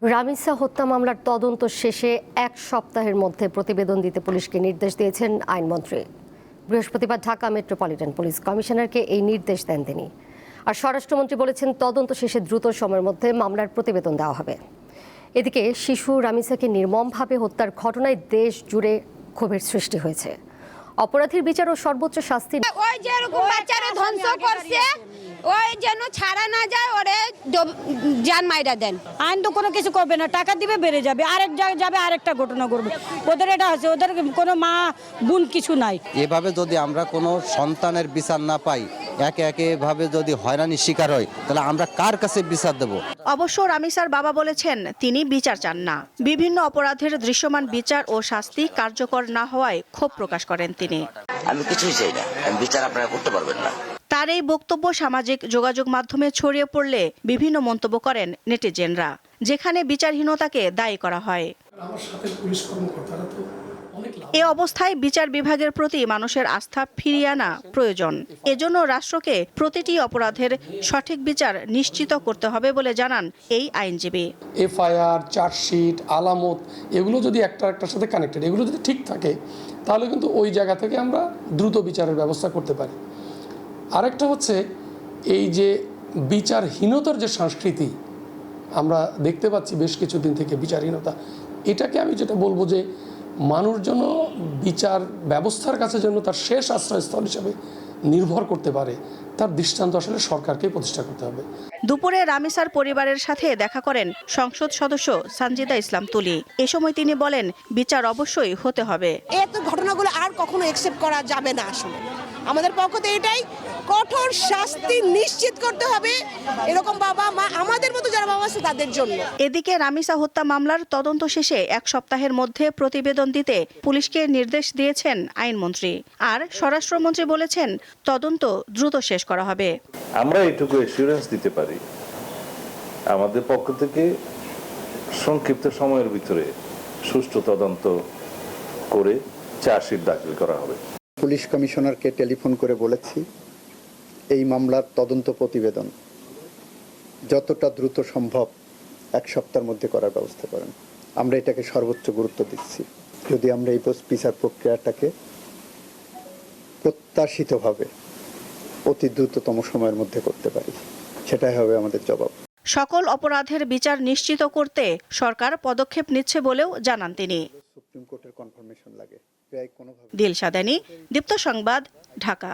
রামিসা হত্যা মামলার তদন্ত শেষে 1 সপ্তাহের মধ্যে প্রতিবেদন দিতে পুলিশকে নির্দেশ দিয়েছেন আইনমন্ত্রী। বৃহস্পতিবার ঢাকা মেট্রোপলিটন পুলিশ কমিশনারকে এই নির্দেশ দেন তিনি। আর স্বরাষ্ট্রমন্ত্রী বলেছেন, তদন্ত শেষে দ্রুত সময়ের মধ্যে মামলার প্রতিবেদন দেওয়া হবে। এদিকে শিশু রামিসাকে নির্মমভাবে হত্যার ঘটনায় দেশ জুড়ে ক্ষোভের সৃষ্টি হয়েছে। অপরাধীর বিচার ও সর্বোচ্চ শাস্তি। ওই যে এরকম বাচ্চারা ধ্বংস করছে, ওই যেন ছাড়া না যায়, ওরে জান মাইরা দেন। আইন তো কোনো কিছু করবে না, টাকা দিবে বেড়ে যাবে, আরেক জায়গায় যাবে, আরেকটা ঘটনা করবে। ওদের এটা আছে, ওদের কোনো মা বোন কিছু নাই। এভাবে যদি আমরা কোনো সন্তানের বিচার না পাই, একে একে এভাবে যদি হয়রানির শিকার হয়, তাহলে আমরা কার কাছে বিচার দেব? অবশ্য রামিসার বাবা বলেছেন, তিনি বিচার চান না। বিভিন্ন অপরাধের দৃশ্যমান বিচার ও শাস্তি কার্যকর না হওয়ায় ক্ষোভ প্রকাশ করেন তিনি। আমি কিছুই চাই না, আমি বিচার আপনারা করতে পারবেন না। তার এই বক্তব্য সামাজিক যোগাযোগ মাধ্যমে ছড়িয়ে পড়লে বিভিন্ন মন্তব্য করেন নেটিজেনরা, যেখানে বিচারহীনতাকে দায়ী করা হয়। এ অবস্থায় বিচার বিভাগের প্রতি মানুষের আস্থা ফিরিয়ে আনা প্রয়োজন। এজন্য রাষ্ট্রকে প্রতিটি অপরাধের সঠিক বিচার নিশ্চিত করতে হবে বলে জানান এই আইনজীবী। এফআইআর, চার্জশিট, আলামত এগুলো যদি একটার সাথে কানেক্টেড, এগুলো যদি ঠিক থাকে, তাহলে কিন্তু ওই জায়গা থেকে আমরা দ্রুত বিচারের ব্যবস্থা করতে পারি। আরেকটা হচ্ছে, এই যে বিচারহীনতার যে সংস্কৃতি আমরা দেখতে পাচ্ছি বেশ কিছুদিন থেকে, বিচারহীনতা, এটাকে আমি যেটা বলবো যে মানুষ যেন বিচার ব্যবস্থার কাছে যেন তার শেষ আশ্রয়স্থল হিসেবে নির্ভর করতে পারে, তার দৃষ্টান্ত আসলে সরকারকে প্রতিষ্ঠা করতে হবে। দুপুরে রামিসার পরিবারের সাথে দেখা করেন সংসদ সদস্য সানজিদা ইসলাম তুলি। এ সময় তিনি বলেন, বিচার অবশ্যই হতে হবে। এই ঘটনাগুলো আর কখনো অ্যাকসেপ্ট করা যাবে না। আসলে আমাদের পক্ষ থেকে এটাই, কঠোর শাস্তি নিশ্চিত করতে হবে এরকম বাবা মা, আমাদের মতো যারা বাবা আছে তাদের জন্য। এদিকে রামিসা হত্যা মামলার তদন্ত শেষে 1 সপ্তাহের মধ্যে প্রতিবেদন দিতে পুলিশকে নির্দেশ দিয়েছেন আইনমন্ত্রী। আর স্বরাষ্ট্রমন্ত্রী বলেছেন, তদন্ত দ্রুত শেষ করা হবে। আমরা এটুকু অ্যাসিউরেন্স দিতে পারি, আমাদের পক্ষ থেকে সংক্ষিপ্ত সময়ের ভিতরে সুষ্ঠু তদন্ত করে চার্জশিট দাখিল করা হবে। পুলিশ কমিশনারকে টেলিফোন করে বলেছি, এই মামলার তদন্ত প্রতিবেদন যতটা দ্রুত সম্ভব 1 সপ্তাহের মধ্যে করার ব্যবস্থা করেন। আমরা এটাকে সর্বোচ্চ গুরুত্ব দিচ্ছি। যদি আমরা এই বিচার প্রক্রিয়াটাকে প্রত্যাশিতভাবে অতি দ্রুততম সময়ের মধ্যে করতে পারি, সেটাই হবে আমাদের জবাব। সকল অপরাধের বিচার নিশ্চিত করতে সরকার পদক্ষেপ নিচ্ছে বলেও জানান তিনি। সুপ্রিম কোর্টের কনফার্মেশন লাগে। দিলশাদানি, দীপ্ত সংবাদ, ঢাকা।